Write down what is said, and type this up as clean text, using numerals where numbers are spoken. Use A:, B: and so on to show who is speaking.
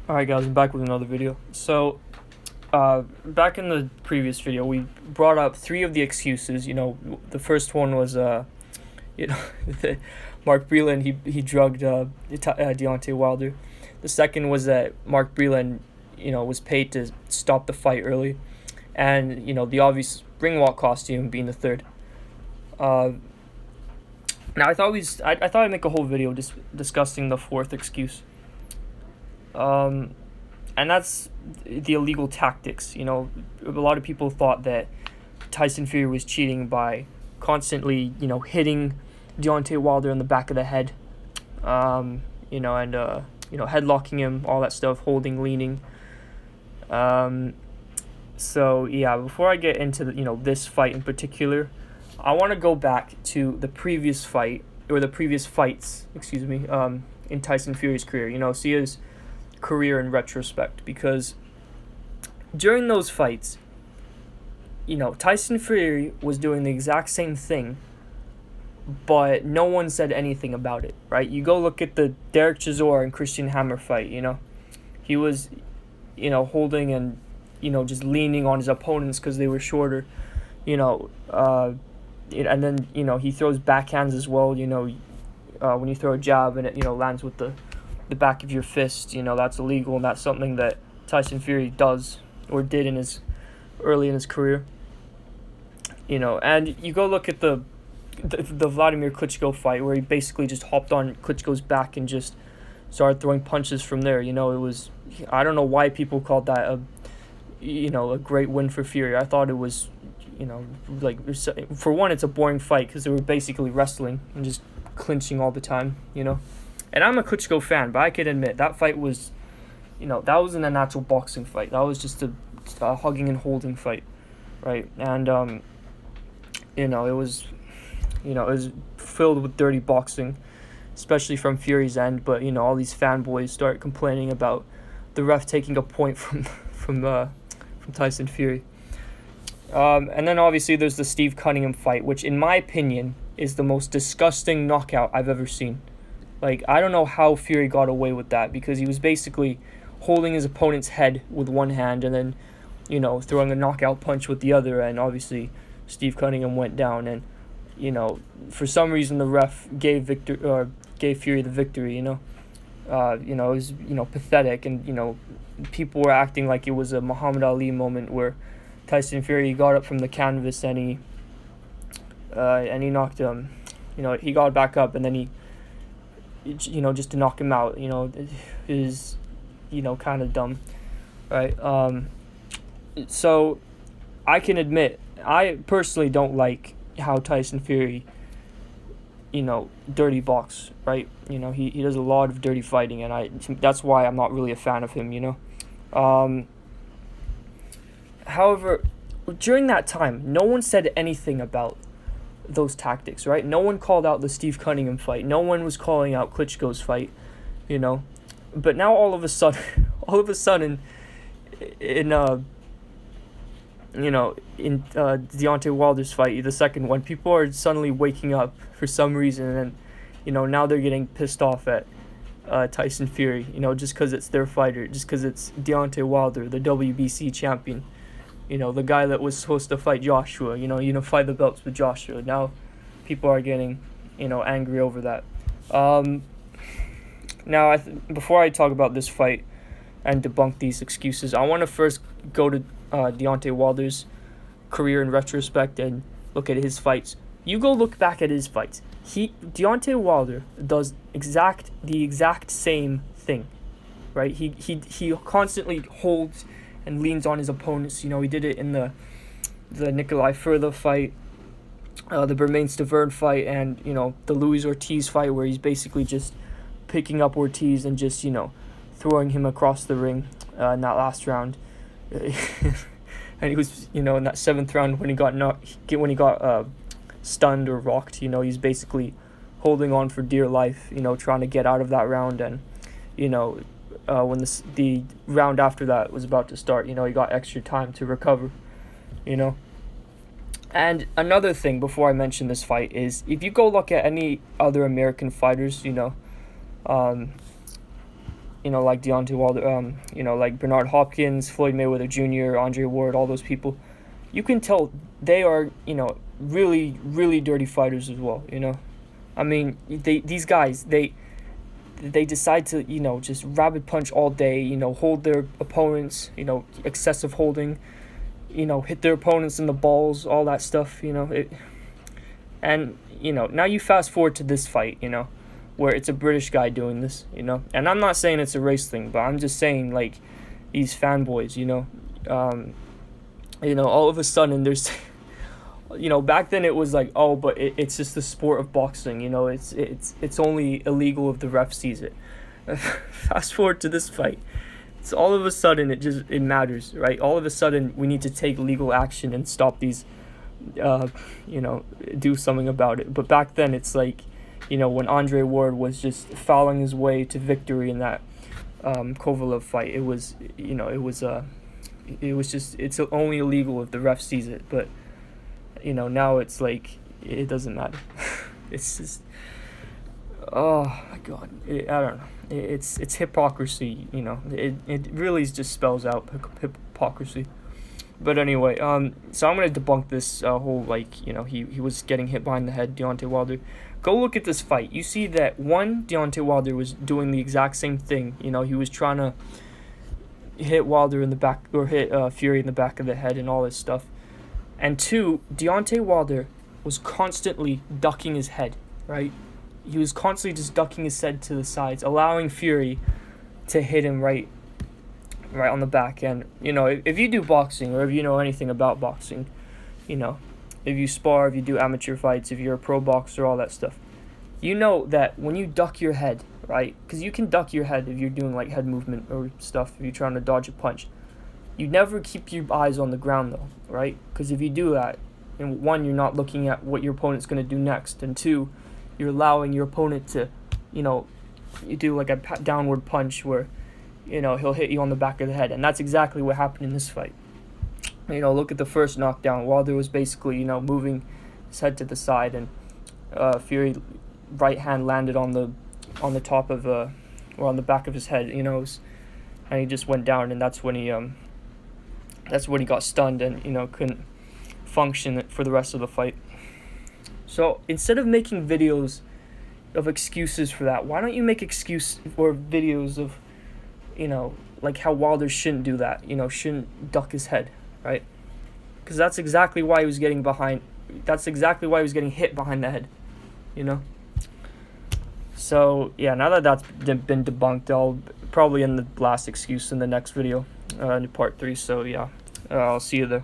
A: Alright guys, I'm back with another video. So, back in the previous video, we brought up 3 of the excuses. The first one was, the Mark Breland, he drugged Deontay Wilder. The second was that Mark Breland, was paid to stop the fight early. And, the obvious ring walk costume being the third. Now, I thought I'd make a whole video discussing the fourth excuse. And that's the illegal tactics. A lot of people thought that Tyson Fury was cheating by constantly, hitting Deontay Wilder in the back of the head, and headlocking him, all that stuff, holding, leaning. So yeah, before I get into this fight in particular, I want to go back to the previous fight, or the previous fights, in Tyson Fury's career. See his career in retrospect, because during those fights, Tyson Fury was doing the exact same thing, but no one said anything about it, right? You go look at the Derek Chisora and Christian Hammer fight. He was holding and just leaning on his opponents because they were shorter, and then he throws backhands as well. When you throw a jab and it lands with the back of your fist, that's illegal, and that's something that Tyson Fury does or did early in his career. And you go look at the Vladimir Klitschko fight, where he basically just hopped on Klitschko's back and just started throwing punches from there. It was, I don't know why people called that a great win for Fury. I thought it was, for one, it's a boring fight because they were basically wrestling and just clinching all the time, And I'm a Klitschko fan, but I can admit that fight was, that wasn't a natural boxing fight. That was just a hugging and holding fight, right? And it was filled with dirty boxing, especially from Fury's end. But all these fanboys start complaining about the ref taking a point from Tyson Fury. And then obviously there's the Steve Cunningham fight, which in my opinion is the most disgusting knockout I've ever seen. I don't know how Fury got away with that, because he was basically holding his opponent's head with one hand and then, throwing a knockout punch with the other, and obviously Steve Cunningham went down, and, for some reason the ref gave Fury the victory, it was, pathetic, and, people were acting like it was a Muhammad Ali moment where Tyson Fury got up from the canvas and he knocked him, he got back up, and then he, just to knock him out, is, kind of dumb, right? So I can admit, I personally don't like how Tyson Fury, dirty box, right? He does a lot of dirty fighting, and that's why I'm not really a fan of him, However, during that time, no one said anything about those tactics, right? No one called out the Steve Cunningham fight. No one was calling out Klitschko's fight, But now all of a sudden, in Deontay Wilder's fight, the second one, people are suddenly waking up for some reason, and now they're getting pissed off at Tyson Fury, just because it's their fighter, just because it's Deontay Wilder, the WBC champion. The guy that was supposed to fight Joshua, unify the belts with Joshua. Now people are getting, angry over that. Now, before I talk about this fight and debunk these excuses, I want to first go to Deontay Wilder's career in retrospect and look at his fights. You go look back at his fights. Deontay Wilder does the exact same thing, right? He constantly holds and leans on his opponents. He did it in the Nikolai Further fight, the Bermain Stavern fight, and the Luis Ortiz fight, where he's basically just picking up Ortiz and just throwing him across the ring in that last round. And he was in that 7th round when he got stunned or rocked. He's basically holding on for dear life. Trying to get out of that round, and when the round after that was about to start, he got extra time to recover, And another thing before I mention this fight is, if you go look at any other American fighters, like Deontay Wilder, like Bernard Hopkins, Floyd Mayweather Jr., Andre Ward, all those people, you can tell they are, really, really dirty fighters as well, I mean, these guys, they decide to, just rapid punch all day, hold their opponents, excessive holding, hit their opponents in the balls, all that stuff, and, now you fast forward to this fight, where it's a British guy doing this, and I'm not saying it's a race thing, but I'm just saying, like, these fanboys, all of a sudden there's, back then it was like, oh, but it's just the sport of boxing, it's only illegal if the ref sees it. Fast forward to this fight. It's all of a sudden it matters, right? All of a sudden we need to take legal action and stop these, do something about it. But back then it's like, when Andre Ward was just fouling his way to victory in that Kovalev fight, it's only illegal if the ref sees it. But now it's like it doesn't matter. It's just, oh my God, I don't know. It's hypocrisy. It really just spells out hypocrisy. But anyway, so I'm gonna debunk this whole, like, he was getting hit behind the head, Deontay Wilder. Go look at this fight. You see that, one, Deontay Wilder was doing the exact same thing. He was trying to hit Wilder in the back, or hit Fury in the back of the head and all this stuff. And two, Deontay Wilder was constantly ducking his head, right? He was constantly just ducking his head to the sides, allowing Fury to hit him right on the back end. If you do boxing, or if you know anything about boxing, if you spar, if you do amateur fights, if you're a pro boxer, all that stuff, you know that when you duck your head, right? Because you can duck your head if you're doing, like, head movement or stuff, if you're trying to dodge a punch. You never keep your eyes on the ground, though, right? Because if you do that, and one, you're not looking at what your opponent's going to do next, and two, you're allowing your opponent to, you do like a downward punch where, he'll hit you on the back of the head. And that's exactly what happened in this fight. Look at the first knockdown. Wilder was basically, moving his head to the side, and Fury right hand landed on the top of or on the back of his head, and he just went down, and that's when he got stunned and, couldn't function for the rest of the fight. So instead of making videos of excuses for that, why don't you make excuse or videos of, like how Wilder shouldn't do that, shouldn't duck his head, right? Because that's exactly why he was getting hit behind the head, So, yeah, now that that's been debunked, I'll probably end the last excuse in the next video, in part 3, so yeah, I'll see you there.